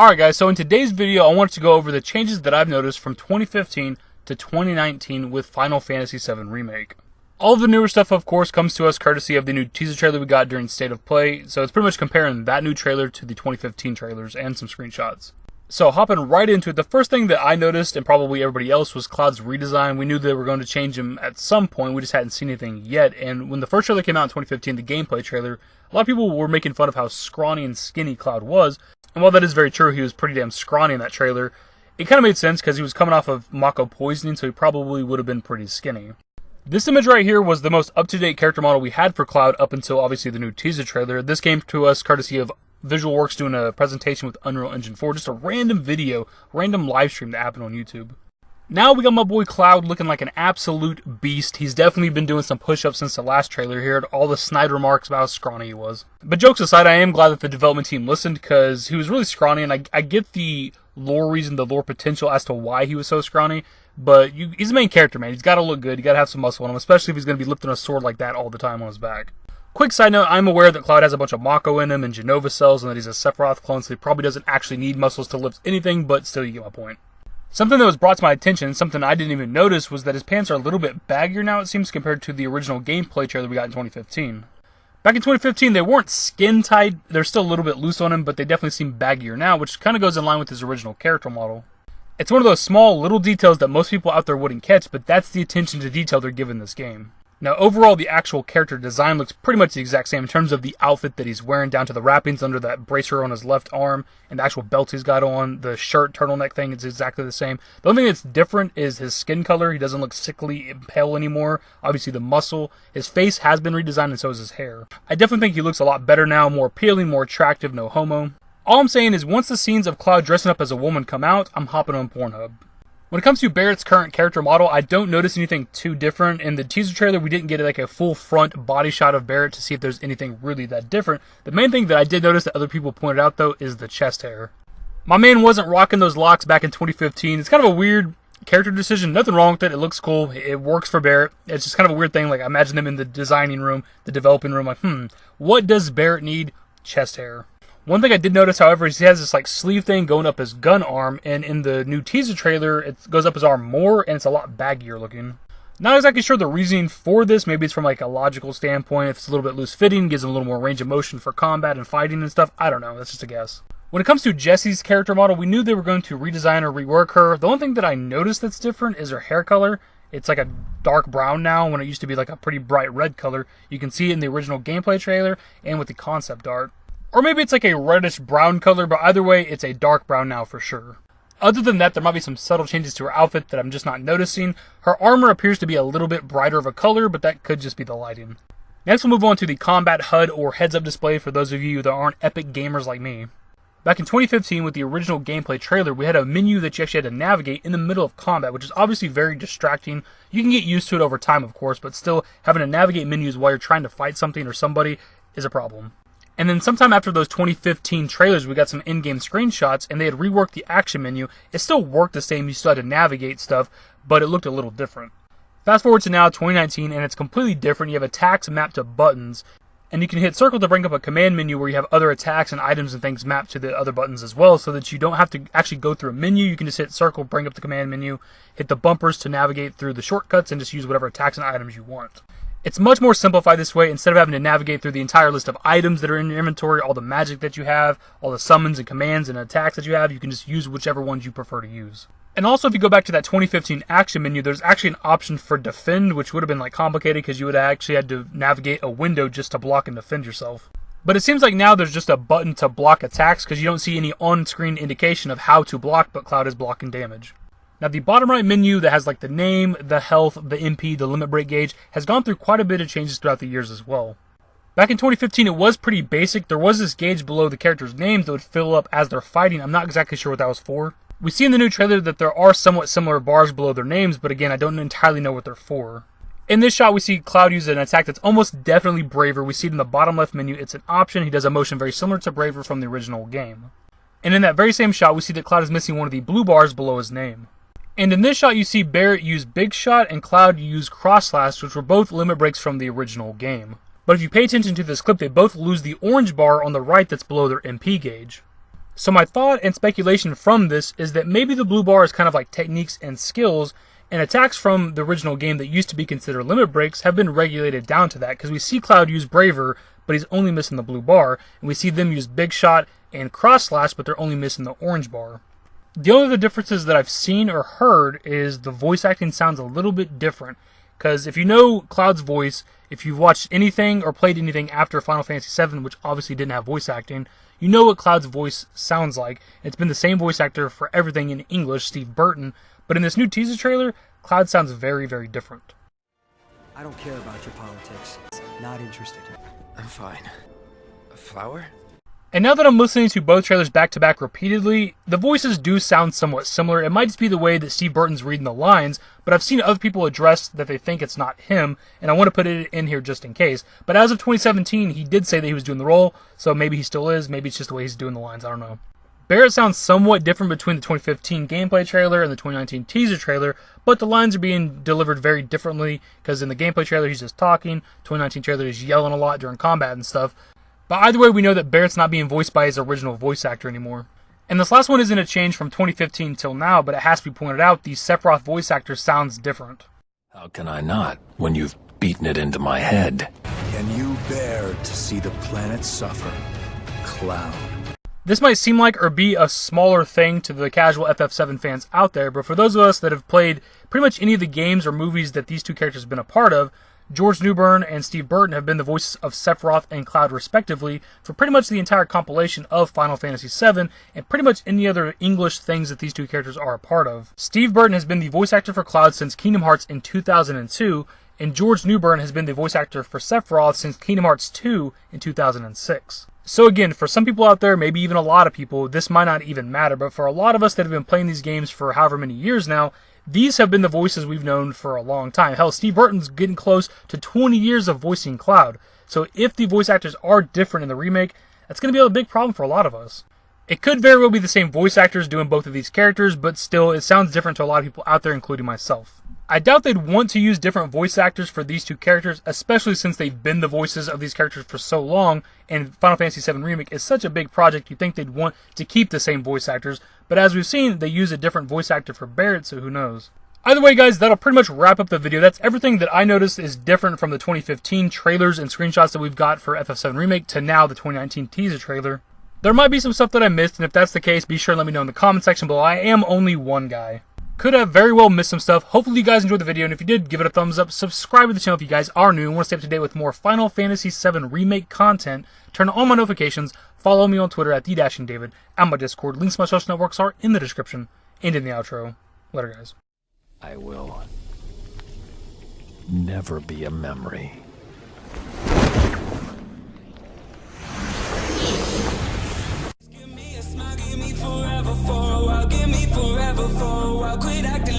Alright guys, so in today's video I wanted to go over the changes that I've noticed from 2015 to 2019 with Final Fantasy VII Remake. All of the newer stuff of course comes to us courtesy of the new teaser trailer we got during State of Play, so it's pretty much comparing that new trailer to the 2015 trailers and some screenshots. So hopping right into it, the first thing that I noticed, and probably everybody else, was Cloud's redesign. We knew they were going to change him at some point, we just hadn't seen anything yet, and when the first trailer came out in 2015, the gameplay trailer, a lot of people were making fun of how scrawny and skinny Cloud was, and while that is very true, he was pretty damn scrawny in that trailer, it kind of made sense because he was coming off of Mako poisoning, so he probably would have been pretty skinny. This image right here was the most up-to-date character model we had for Cloud up until obviously the new teaser trailer. This came to us courtesy of Visualworks doing a presentation with Unreal Engine 4, just a random video, random live stream that happened on YouTube. Now we got my boy Cloud looking like an absolute beast. He's definitely been doing some push-ups since the last trailer here, all the snide remarks about how scrawny he was. But jokes aside, I am glad that the development team listened because he was really scrawny, and I get the lore reason, the lore potential as to why he was so scrawny, but he's the main character, man. He's got to look good, you got to have some muscle on him, especially if he's going to be lifting a sword like that all the time on his back. Quick side note, I'm aware that Cloud has a bunch of Mako in him and Genova cells, and that he's a Sephiroth clone, so he probably doesn't actually need muscles to lift anything, but still you get my point. Something that was brought to my attention, something I didn't even notice, was that his pants are a little bit baggier now, it seems, compared to the original gameplay trailer we got in 2015. Back in 2015, they weren't skin tight, they're still a little bit loose on him, but they definitely seem baggier now, which kind of goes in line with his original character model. It's one of those small, little details that most people out there wouldn't catch, but that's the attention to detail they're giving this game. Now, overall, the actual character design looks pretty much the exact same in terms of the outfit that he's wearing, down to the wrappings under that bracer on his left arm, and the actual belt he's got on, the shirt, turtleneck thing is exactly the same. The only thing that's different is his skin color. He doesn't look sickly and pale anymore. Obviously, the muscle. His face has been redesigned, and so is his hair. I definitely think he looks a lot better now, more appealing, more attractive, no homo. All I'm saying is, once the scenes of Cloud dressing up as a woman come out, I'm hopping on Pornhub. When it comes to Barrett's current character model, I don't notice anything too different. In the teaser trailer, we didn't get like a full front body shot of Barrett to see if there's anything really that different. The main thing that I did notice that other people pointed out, though, is the chest hair. My man wasn't rocking those locks back in 2015. It's kind of a weird character decision. Nothing wrong with it. It looks cool. It works for Barrett. It's just kind of a weird thing. Like, I imagine him in the designing room, the developing room, like, what does Barrett need? Chest hair. One thing I did notice, however, is he has this like sleeve thing going up his gun arm, and in the new teaser trailer, it goes up his arm more, and it's a lot baggier looking. Not exactly sure the reasoning for this. Maybe it's from like a logical standpoint. If it's a little bit loose fitting, gives him a little more range of motion for combat and fighting and stuff. I don't know. That's just a guess. When it comes to Jessie's character model, we knew they were going to redesign or rework her. The only thing that I noticed that's different is her hair color. It's like a dark brown now when it used to be like a pretty bright red color. You can see it in the original gameplay trailer and with the concept art. Or maybe it's like a reddish brown color, but either way, it's a dark brown now for sure. Other than that, there might be some subtle changes to her outfit that I'm just not noticing. Her armor appears to be a little bit brighter of a color, but that could just be the lighting. Next, we'll move on to the combat HUD or heads-up display for those of you that aren't epic gamers like me. Back in 2015, with the original gameplay trailer, we had a menu that you actually had to navigate in the middle of combat, which is obviously very distracting. You can get used to it over time, of course, but still, having to navigate menus while you're trying to fight something or somebody is a problem. And then sometime after those 2015 trailers, we got some in-game screenshots, and they had reworked the action menu. It still worked the same, you still had to navigate stuff, but it looked a little different. Fast forward to now, 2019, and it's completely different. You have attacks mapped to buttons, and you can hit circle to bring up a command menu where you have other attacks and items and things mapped to the other buttons as well, so that you don't have to actually go through a menu. You can just hit circle, bring up the command menu, hit the bumpers to navigate through the shortcuts, and just use whatever attacks and items you want. It's much more simplified this way. Instead of having to navigate through the entire list of items that are in your inventory, all the magic that you have, all the summons and commands and attacks that you have, you can just use whichever ones you prefer to use. And also, if you go back to that 2015 action menu, there's actually an option for defend, which would have been like complicated because you would have actually had to navigate a window just to block and defend yourself. But it seems like now there's just a button to block attacks because you don't see any on-screen indication of how to block, but Cloud is blocking damage. Now, the bottom right menu that has like the name, the health, the MP, the limit break gauge has gone through quite a bit of changes throughout the years as well. Back in 2015, it was pretty basic. There was this gauge below the characters' names that would fill up as they're fighting. I'm not exactly sure what that was for. We see in the new trailer that there are somewhat similar bars below their names, but again, I don't entirely know what they're for. In this shot, we see Cloud use an attack that's almost definitely Braver. We see it in the bottom left menu. It's an option. He does a motion very similar to Braver from the original game. And in that very same shot, we see that Cloud is missing one of the blue bars below his name. And in this shot, you see Barrett use Big Shot and Cloud use Cross Slash, which were both limit breaks from the original game. But if you pay attention to this clip, they both lose the orange bar on the right that's below their MP gauge. So my thought and speculation from this is that maybe the blue bar is kind of like techniques and skills, and attacks from the original game that used to be considered limit breaks have been regulated down to that, because we see Cloud use Braver, but he's only missing the blue bar, and we see them use Big Shot and Cross Slash, but they're only missing the orange bar. The only other differences that I've seen or heard is the voice acting sounds a little bit different, because if you know Cloud's voice, if you've watched anything or played anything after Final Fantasy VII, which obviously didn't have voice acting, you know what Cloud's voice sounds like. It's been the same voice actor for everything in English, Steve Burton, but in this new teaser trailer, Cloud sounds very, very different. I don't care about your politics. Not interested. I'm fine. A flower? And now that I'm listening to both trailers back to back repeatedly, the voices do sound somewhat similar. It might just be the way that Steve Burton's reading the lines, but I've seen other people address that they think it's not him, and I want to put it in here just in case. But as of 2017, he did say that he was doing the role, so maybe he still is, maybe it's just the way he's doing the lines, I don't know. Barrett sounds somewhat different between the 2015 gameplay trailer and the 2019 teaser trailer, but the lines are being delivered very differently, because in the gameplay trailer he's just talking, 2019 trailer he's yelling a lot during combat and stuff. But either way, we know that Barrett's not being voiced by his original voice actor anymore. And this last one isn't a change from 2015 till now, but it has to be pointed out, the Sephiroth voice actor sounds different. How can I not, when you've beaten it into my head? Can you bear to see the planet suffer, Cloud? This might seem like or be a smaller thing to the casual FF7 fans out there, but for those of us that have played pretty much any of the games or movies that these two characters have been a part of, George Newbern and Steve Burton have been the voices of Sephiroth and Cloud respectively for pretty much the entire compilation of Final Fantasy VII and pretty much any other English things that these two characters are a part of. Steve Burton has been the voice actor for Cloud since Kingdom Hearts in 2002, and George Newbern has been the voice actor for Sephiroth since Kingdom Hearts 2 in 2006. So again, for some people out there, maybe even a lot of people, this might not even matter, but for a lot of us that have been playing these games for however many years now, these have been the voices we've known for a long time. Hell, Steve Burton's getting close to 20 years of voicing Cloud. So if the voice actors are different in the remake, that's going to be a big problem for a lot of us. It could very well be the same voice actors doing both of these characters, but still, it sounds different to a lot of people out there, including myself. I doubt they'd want to use different voice actors for these two characters, especially since they've been the voices of these characters for so long, and Final Fantasy VII Remake is such a big project, you'd think they'd want to keep the same voice actors, but as we've seen, they use a different voice actor for Barrett, so who knows. Either way, guys, that'll pretty much wrap up the video. That's everything that I noticed is different from the 2015 trailers and screenshots that we've got for FF7 Remake to now the 2019 teaser trailer. There might be some stuff that I missed, and if that's the case, be sure to let me know in the comment section below. I am only one guy. Could have very well missed some stuff. Hopefully you guys enjoyed the video, and if you did, give it a thumbs up. Subscribe to the channel if you guys are new and want to stay up to date with more Final Fantasy VII Remake content. Turn on all my notifications. Follow me on Twitter at TheDashingDavid, and my Discord. Links to my social networks are in the description and in the outro. Later, guys. I will never be a memory. Give me forever for a while, give me forever for a while, quit acting